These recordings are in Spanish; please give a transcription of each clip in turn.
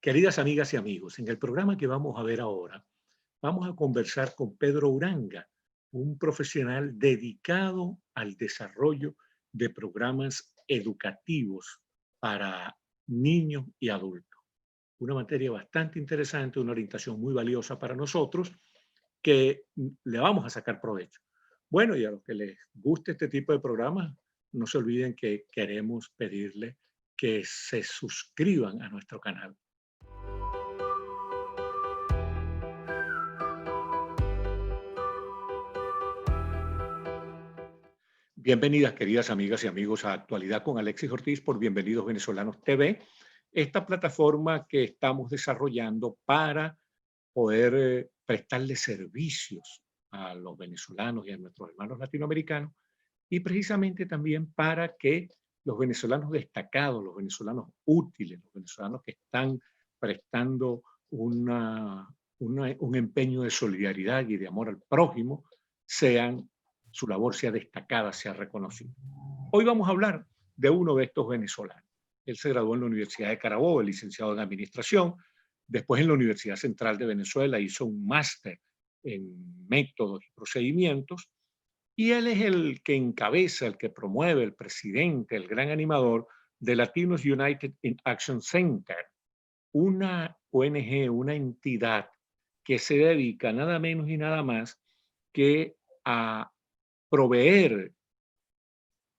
Queridas amigas y amigos, en el programa que vamos a ver ahora, vamos a conversar con Pedro Uranga, un profesional dedicado al desarrollo de programas educativos para niños y adultos. Una materia bastante interesante, una orientación muy valiosa para nosotros que le vamos a sacar provecho. Bueno, y a los que les guste este tipo de programas, no se olviden que queremos pedirles que se suscriban a nuestro canal. Bienvenidas, queridas amigas y amigos, a Actualidad con Alexis Ortiz por Bienvenidos Venezolanos TV, esta plataforma que estamos desarrollando para poder prestarle servicios a los venezolanos y a nuestros hermanos latinoamericanos, y precisamente también para que los venezolanos destacados, los venezolanos útiles, los venezolanos que están prestando un empeño de solidaridad y de amor al prójimo, su labor sea destacada, sea reconocida. Hoy vamos a hablar de uno de estos venezolanos. Él se graduó en la Universidad de Carabobo, licenciado en Administración. Después en la Universidad Central de Venezuela hizo un máster en métodos y procedimientos. Y él es el que encabeza, el que promueve, el presidente, el gran animador de Latinos United in Action Center, una ONG, una entidad que se dedica nada menos y nada más que a proveer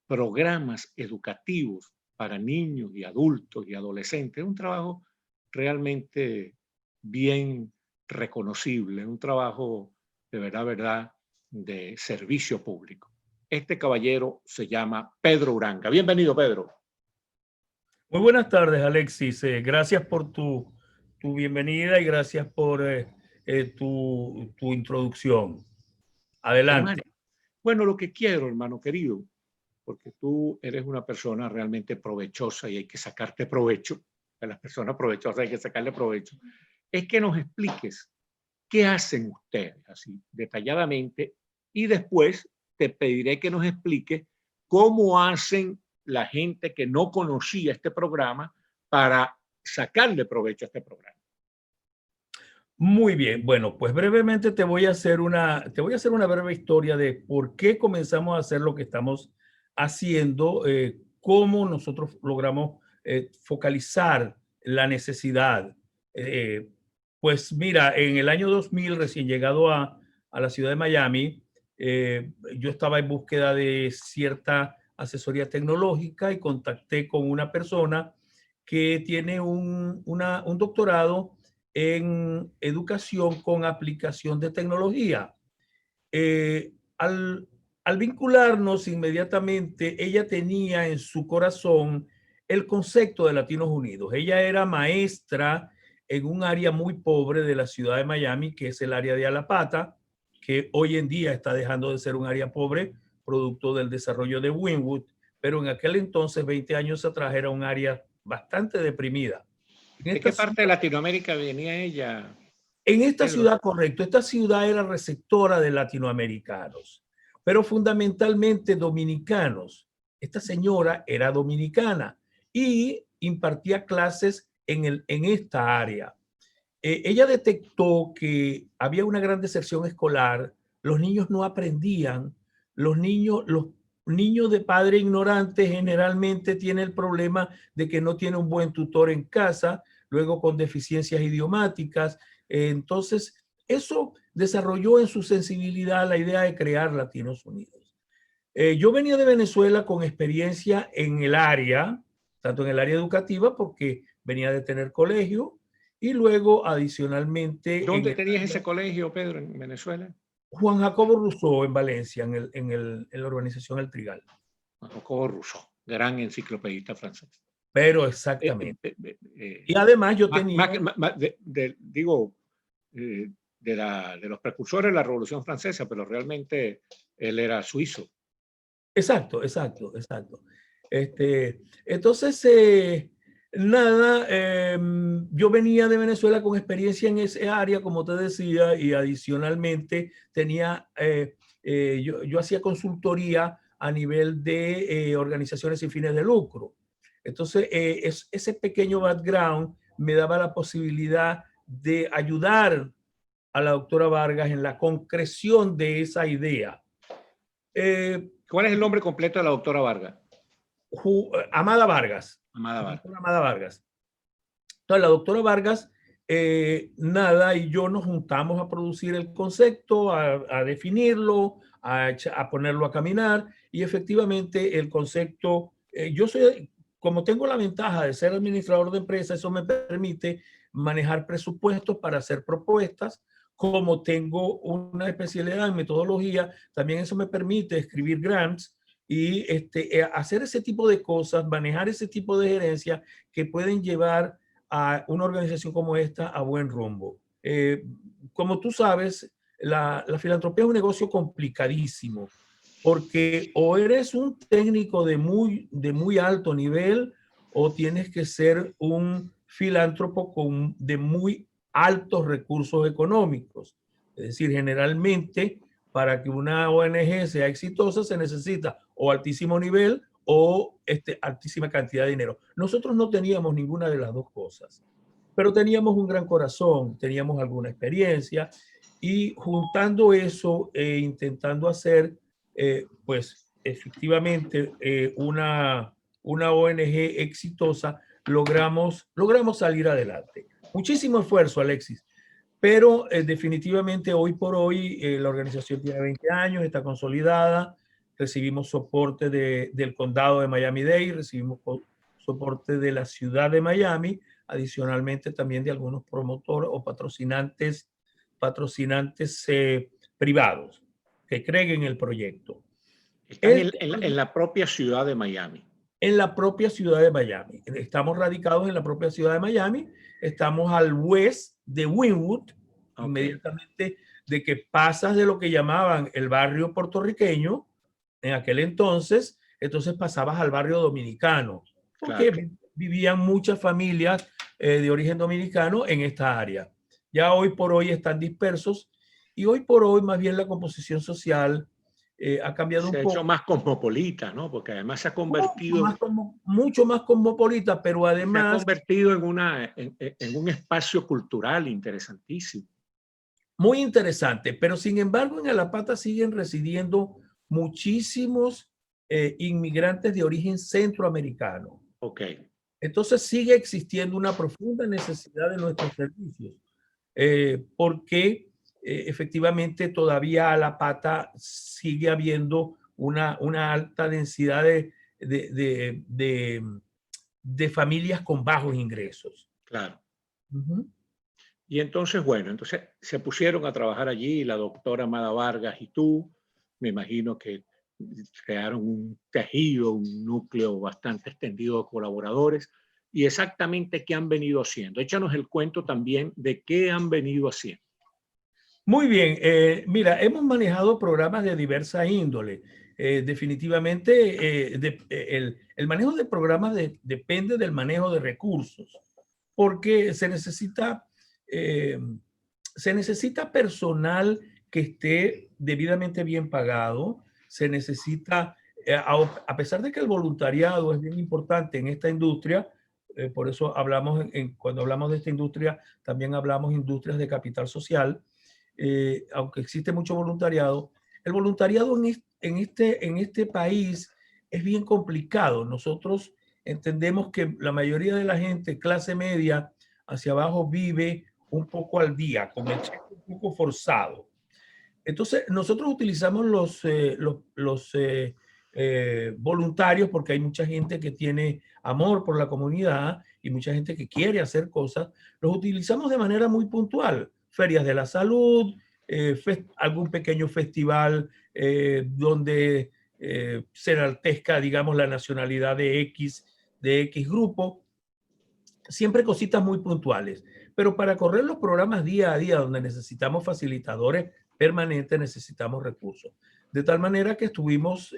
programas educativos para niños y adultos y adolescentes. Es un trabajo realmente bien reconocible, un trabajo de verdad, de servicio público. Este caballero se llama Pedro Uranga. Bienvenido, Pedro. Muy buenas tardes, Alexis. Gracias por tu bienvenida y gracias por tu introducción. Adelante. Bueno, lo que quiero, hermano querido, porque tú eres una persona realmente provechosa y hay que sacarte provecho, a las personas provechosas hay que sacarle provecho, es que nos expliques qué hacen ustedes, así detalladamente, y después te pediré que nos expliques cómo hacen la gente que no conocía este programa para sacarle provecho a este programa. Muy bien. Bueno, pues brevemente te voy a hacer una breve historia de por qué comenzamos a hacer lo que estamos haciendo, cómo nosotros logramos focalizar la necesidad. Eh, pues mira, en el año 2000, recién llegado a la ciudad de Miami, yo estaba en búsqueda de cierta asesoría tecnológica y contacté con una persona que tiene un doctorado en educación con aplicación de tecnología. Eh, al, al vincularnos inmediatamente, ella tenía en su corazón el concepto de Latinos Unidos. Ella era maestra en un área muy pobre de la ciudad de Miami, que es el área de Alapata, que hoy en día está dejando de ser un área pobre, producto del desarrollo de Wynwood, pero en aquel entonces, 20 años atrás, era un área bastante deprimida. ¿De qué parte de Latinoamérica venía ella? En esta ciudad, correcto, esta ciudad era receptora de latinoamericanos, pero fundamentalmente dominicanos. Esta señora era dominicana y impartía clases en esta área. Ella detectó que había una gran deserción escolar, los niños no aprendían, los niños de padre ignorante generalmente tienen el problema de que no tiene un buen tutor en casa, luego con deficiencias idiomáticas. Entonces, eso desarrolló en su sensibilidad la idea de crear Latinos Unidos. Yo venía de Venezuela con experiencia en el área, tanto en el área educativa, porque venía de tener colegio, y luego adicionalmente... ¿Dónde tenías ese colegio, Pedro, en Venezuela? Juan Jacobo Rousseau en Valencia, en la urbanización El Trigal. Juan Jacobo Rousseau, gran enciclopedista francés. Pero exactamente. Y además yo tenía... de los precursores de la Revolución Francesa, pero realmente él era suizo. Exacto. Entonces, nada, yo venía de Venezuela con experiencia en esa área, como te decía, y adicionalmente yo hacía consultoría a nivel de organizaciones sin fines de lucro. Entonces, ese pequeño background me daba la posibilidad de ayudar a la doctora Vargas en la concreción de esa idea. ¿Cuál es el nombre completo de la doctora Vargas? Amada Vargas. Amada Vargas. Amada Vargas. Entonces, la doctora Vargas, nada, y yo nos juntamos a producir el concepto, a definirlo, a ponerlo a caminar, y efectivamente el concepto, yo soy, como tengo la ventaja de ser administrador de empresa, eso me permite manejar presupuestos para hacer propuestas. Como tengo una especialidad en metodología, también eso me permite escribir grants y hacer ese tipo de cosas, manejar ese tipo de gerencia que pueden llevar a una organización como esta a buen rumbo. Como tú sabes, la filantropía es un negocio complicadísimo, porque o eres un técnico de muy alto nivel o tienes que ser un filántropo de muy altos recursos económicos. Es decir, generalmente para que una ONG sea exitosa se necesita o altísimo nivel o altísima cantidad de dinero. Nosotros no teníamos ninguna de las dos cosas, pero teníamos un gran corazón, teníamos alguna experiencia y juntando eso intentando hacer, pues efectivamente una ONG exitosa, logramos salir adelante. Muchísimo esfuerzo, Alexis, pero definitivamente hoy por hoy la organización tiene 20 años, está consolidada, recibimos soporte del condado de Miami-Dade, recibimos soporte de la ciudad de Miami, adicionalmente también de algunos promotores o patrocinantes privados que creen en el proyecto. Están en la propia ciudad de Miami. En la propia ciudad de Miami. Estamos radicados en la propia ciudad de Miami. Estamos al west de Wynwood, okay, inmediatamente de que pasas de lo que llamaban el barrio puertorriqueño en aquel entonces pasabas al barrio dominicano, porque claro, vivían muchas familias de origen dominicano en esta área. Ya hoy por hoy están dispersos y hoy por hoy más bien la composición social ha cambiado un poco. Se ha hecho más cosmopolita, ¿no? Porque además se ha convertido... Mucho más cosmopolita, pero además... Se ha convertido en un espacio cultural interesantísimo. Muy interesante, pero sin embargo en Alapata siguen residiendo muchísimos inmigrantes de origen centroamericano. Ok. Entonces sigue existiendo una profunda necesidad de nuestros servicios, porque efectivamente todavía Alapata sigue habiendo una alta densidad de familias con bajos ingresos. Claro. Y entonces, bueno, se pusieron a trabajar allí la doctora Amada Vargas y tú, me imagino que crearon un tejido, un núcleo bastante extendido de colaboradores. ¿Y exactamente qué han venido haciendo? Échanos el cuento también de qué han venido haciendo. Muy bien, mira, hemos manejado programas de diversa índole. Definitivamente el manejo de programas depende del manejo de recursos, porque se necesita personal que esté debidamente bien pagado, se necesita, a pesar de que el voluntariado es bien importante en esta industria, por eso hablamos, cuando hablamos de esta industria, también hablamos industrias de capital social, aunque existe mucho voluntariado, el voluntariado en este país es bien complicado. Nosotros entendemos que la mayoría de la gente, clase media hacia abajo, vive un poco al día, con el cheque un poco forzado. Entonces, nosotros utilizamos los voluntarios porque hay mucha gente que tiene amor por la comunidad y mucha gente que quiere hacer cosas. Los utilizamos de manera muy puntual. Ferias de la salud, algún pequeño festival donde se enaltezca, digamos, la nacionalidad de X grupo. Siempre cositas muy puntuales. Pero para correr los programas día a día, donde necesitamos facilitadores permanentes, necesitamos recursos. De tal manera que estuvimos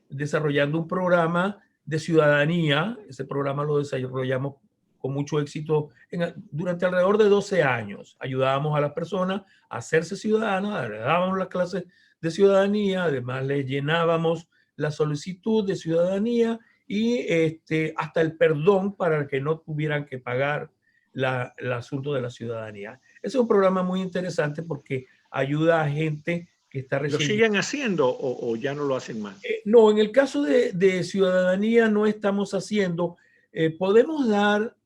desarrollando un programa de ciudadanía. Ese programa lo desarrollamos con mucho éxito durante alrededor de 12 años. Ayudábamos a las personas a hacerse ciudadanas, le dábamos las clases de ciudadanía, además les llenábamos la solicitud de ciudadanía y hasta el perdón para que no tuvieran que pagar el asunto de la ciudadanía. Ese es un programa muy interesante porque ayuda a gente que está ¿Lo recién. siguen haciendo o ya no lo hacen más? No, en el caso de ciudadanía no estamos haciendo.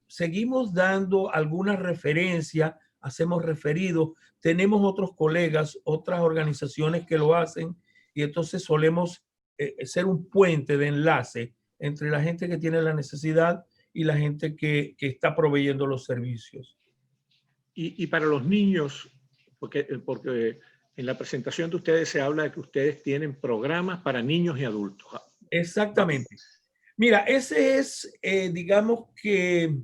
Seguimos dando alguna referencia, hacemos referidos, tenemos otros colegas, otras organizaciones que lo hacen y entonces solemos ser un puente de enlace entre la gente que tiene la necesidad y la gente que está proveyendo los servicios. Y para los niños, porque en la presentación de ustedes se habla de que ustedes tienen programas para niños y adultos. Exactamente. Mira, ese es, digamos que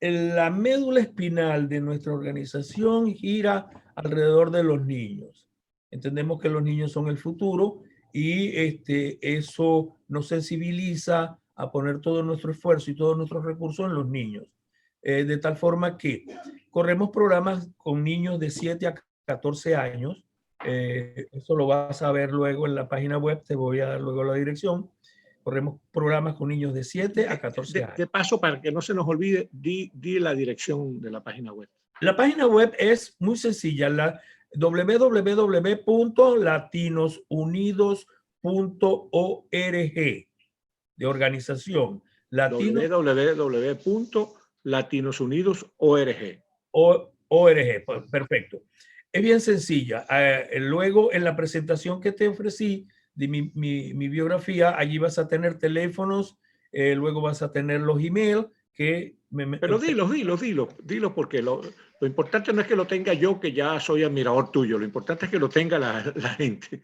la médula espinal de nuestra organización gira alrededor de los niños. Entendemos que los niños son el futuro y eso nos sensibiliza a poner todo nuestro esfuerzo y todos nuestros recursos en los niños. De tal forma que corremos programas con niños de 7 a 14 años. Eso lo vas a ver luego en la página web, te voy a dar luego la dirección. Corremos programas con niños de 7 a 14 años. De paso, para que no se nos olvide, di la dirección de la página web. La página web es muy sencilla, la www.latinosunidos.org de organización. www.latinosunidos.org. ORG, perfecto. Es bien sencilla. Luego, en la presentación que te ofrecí de mi biografía, allí vas a tener teléfonos, luego vas a tener los emails que... Pero dilo, porque lo importante no es que lo tenga yo, que ya soy admirador tuyo, lo importante es que lo tenga la gente.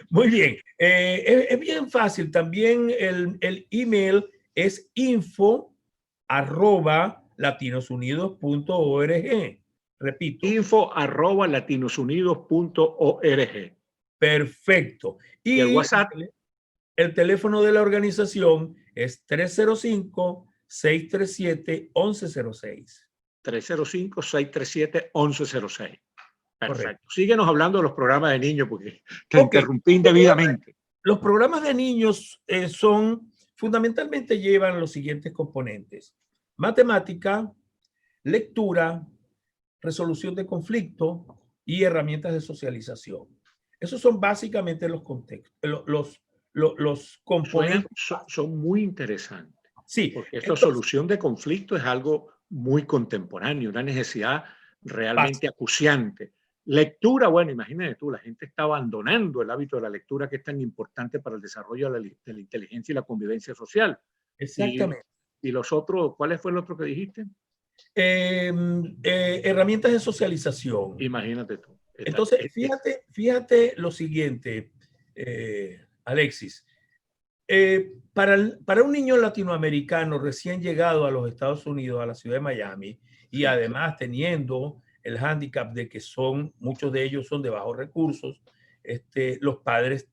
Muy bien, es bien fácil. También el email es info@latinosunidos.org. Repito. info@latinosunidos.org. Perfecto. Y el WhatsApp. El teléfono de la organización es 305-637-1106. 305-637-1106. Perfecto. Correcto. Síguenos hablando de los programas de niños porque te interrumpí indebidamente. Los programas de niños fundamentalmente llevan los siguientes componentes: matemática, lectura, resolución de conflicto y herramientas de socialización. Esos son básicamente los contextos, los componentes. Son muy interesantes. Sí. Porque esta solución de conflicto es algo muy contemporáneo, una necesidad realmente acuciante. Lectura, bueno, imagínate tú, la gente está abandonando el hábito de la lectura, que es tan importante para el desarrollo de la inteligencia y la convivencia social. Exactamente. ¿Y los otros, cuál fue el otro que dijiste? Herramientas de socialización. Imagínate tú. Entonces, fíjate lo siguiente, Alexis. Para un niño latinoamericano recién llegado a los Estados Unidos, a la ciudad de Miami, y además teniendo el hándicap de que muchos de ellos son de bajos recursos, los padres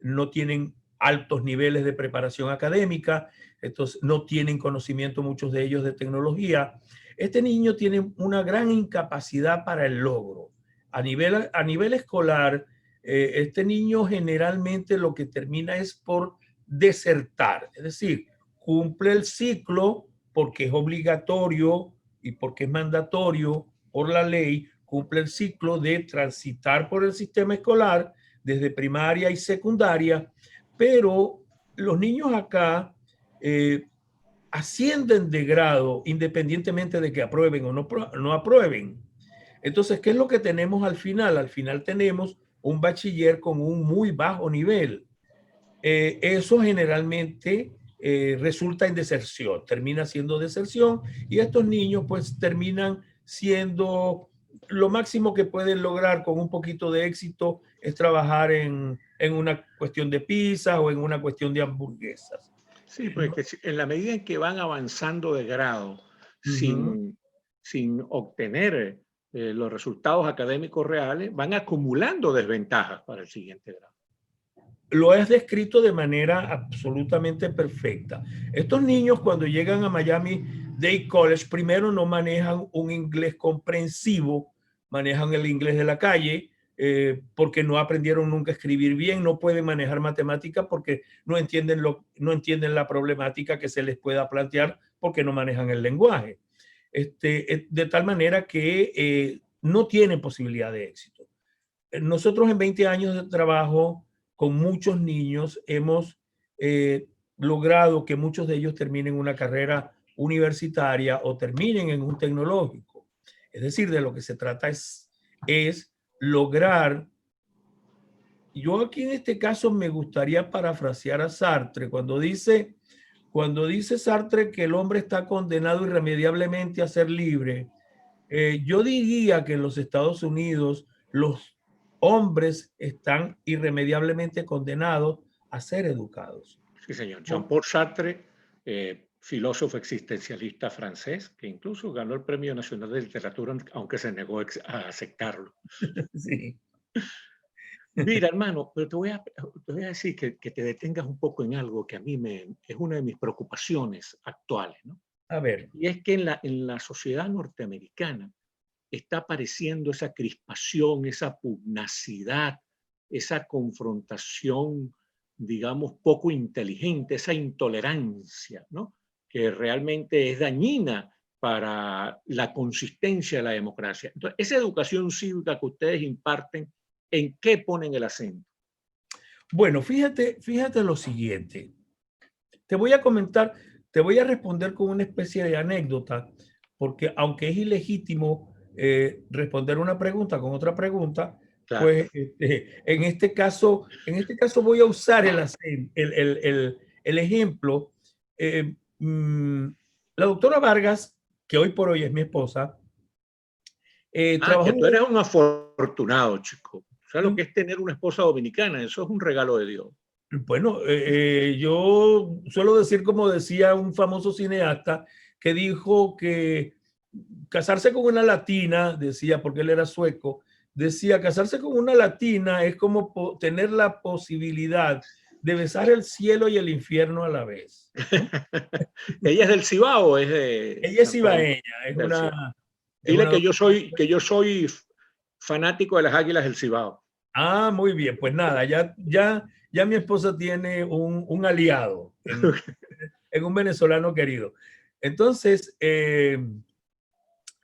no tienen altos niveles de preparación académica, entonces no tienen conocimiento muchos de ellos de tecnología. Este niño tiene una gran incapacidad para el logro. A nivel escolar, este niño generalmente lo que termina es por desertar, es decir, cumple el ciclo porque es obligatorio y porque es mandatorio por la ley, cumple el ciclo de transitar por el sistema escolar desde primaria y secundaria, pero los niños acá ascienden de grado independientemente de que aprueben o no aprueben. Entonces, ¿qué es lo que tenemos al final? Al final tenemos un bachiller con un muy bajo nivel. Eso generalmente resulta en deserción, termina siendo deserción, y estos niños pues terminan siendo lo máximo que pueden lograr con un poquito de éxito es trabajar en una cuestión de pizzas o en una cuestión de hamburguesas. Sí, porque en la medida en que van avanzando de grado sin obtener los resultados académicos reales, van acumulando desventajas para el siguiente grado. Lo has descrito de manera absolutamente perfecta. Estos niños cuando llegan a Miami Dade College, primero no manejan un inglés comprensivo, manejan el inglés de la calle, porque no aprendieron nunca a escribir bien, no pueden manejar matemática porque no entienden la problemática que se les pueda plantear porque no manejan el lenguaje. de tal manera que no tienen posibilidad de éxito. Nosotros en 20 años de trabajo con muchos niños hemos logrado que muchos de ellos terminen una carrera universitaria o terminen en un tecnológico. Es decir, de lo que se trata es lograr. Yo aquí en este caso me gustaría parafrasear a Sartre cuando dice Sartre que el hombre está condenado irremediablemente a ser libre. Yo diría que en los Estados Unidos los hombres están irremediablemente condenados a ser educados. Sí, señor. Jean-Paul Sartre, filósofo existencialista francés, que incluso ganó el Premio Nacional de Literatura, aunque se negó a aceptarlo. Sí. Mira, hermano, pero te voy a decir que te detengas un poco en algo que a mí es una de mis preocupaciones actuales, ¿no? A ver. Y es que en la sociedad norteamericana está apareciendo esa crispación, esa pugnacidad, esa confrontación, digamos, poco inteligente, esa intolerancia, ¿no? Que realmente es dañina para la consistencia de la democracia. Entonces, esa educación cívica que ustedes imparten, ¿en qué ponen el acento? Bueno, fíjate lo siguiente. Te voy a responder con una especie de anécdota, porque aunque es ilegítimo responder una pregunta con otra pregunta, Claro. pues en este caso voy a usar el ejemplo. La doctora Vargas, que hoy por hoy es mi esposa, Que tú trabajó. eres un afortunado, chico. O sea, lo que es tener una esposa dominicana, eso es un regalo de Dios. Bueno, yo suelo decir, como decía un famoso cineasta, que dijo que casarse con una latina, decía, porque él era sueco, decía, casarse con una latina es como tener la posibilidad de besar el cielo y el infierno a la vez, ¿no? ¿Ella es del Cibao o es de Ella es San Pedro? ibaeña, Del Cibao. es Dile una. que yo soy fanático de las Águilas del Cibao. Ah, muy bien, pues nada, ya mi esposa tiene un aliado en un venezolano querido. Entonces,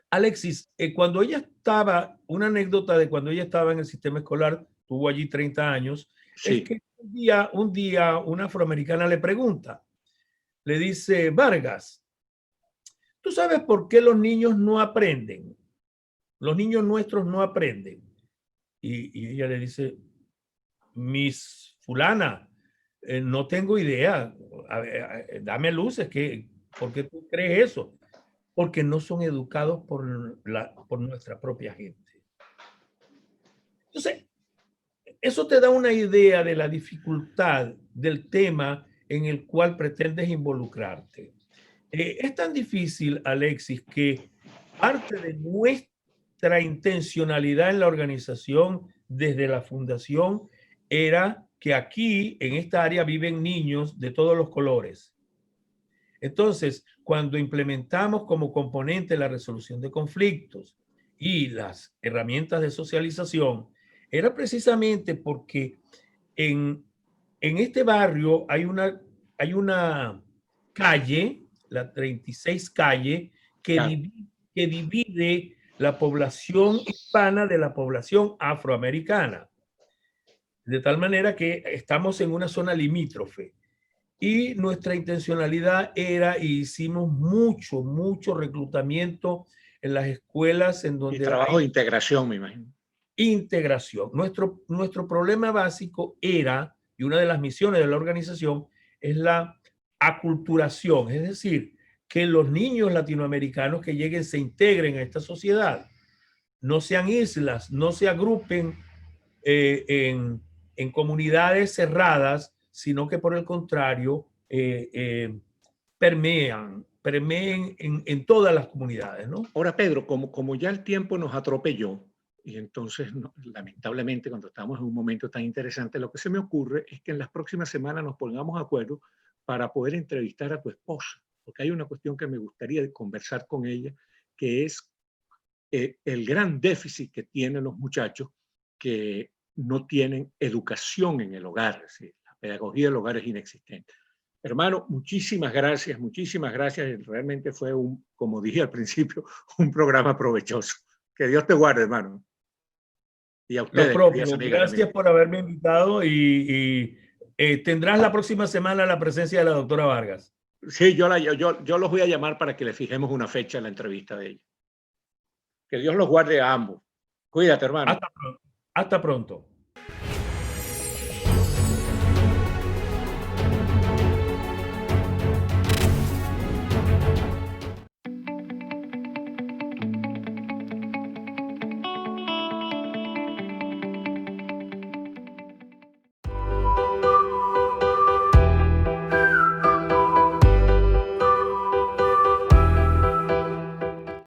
Alexis, cuando ella estaba, una anécdota de cuando ella estaba en el sistema escolar, tuvo allí 30 años, es Sí. que un día una afroamericana le pregunta, le dice, Vargas, ¿tú sabes por qué los niños no aprenden? Los niños nuestros no aprenden. Y ella le dice, Miss Fulana, no tengo idea, dame luces, ¿por qué tú crees eso? Porque no son educados por nuestra propia gente. Entonces, eso te da una idea de la dificultad del tema en el cual pretendes involucrarte. Es tan difícil, Alexis, que parte de nuestra intencionalidad en la organización desde la fundación era que aquí, en esta área, viven niños de todos los colores. Entonces, cuando implementamos como componente la resolución de conflictos y las herramientas de socialización, era precisamente porque en, en este barrio hay una calle, la 36 calle, Claro. que divide la población hispana de la población afroamericana. De tal manera que estamos en una zona limítrofe. Y nuestra intencionalidad era, y hicimos mucho reclutamiento en las escuelas en Y donde trabajo hay de integración, me imagino. integración. Nuestro problema básico era, y una de las misiones de la organización, es la aculturación, es decir, que los niños latinoamericanos que lleguen se integren a esta sociedad, no sean islas, no se agrupen en comunidades cerradas, sino que por el contrario permeen en todas las comunidades, ¿no? Ahora, Pedro, como ya el tiempo nos atropelló, y entonces, lamentablemente, cuando estamos en un momento tan interesante, lo que se me ocurre es que en las próximas semanas nos pongamos de acuerdo para poder entrevistar a tu esposa, porque hay una cuestión que me gustaría conversar con ella, que es el gran déficit que tienen los muchachos que no tienen educación en el hogar, es decir, la pedagogía del hogar es inexistente. Hermano, muchísimas gracias, muchísimas gracias. Realmente fue como dije al principio, un programa provechoso. Que Dios te guarde, hermano. Y a Lo ustedes, queridas propio, amigas y gracias amigos. por haberme invitado y tendrás la próxima semana la presencia de la doctora Vargas. Sí, yo los voy a llamar para que le fijemos una fecha en la entrevista de ella. Que Dios los guarde a ambos. Cuídate, hermano. Hasta pronto. Hasta pronto.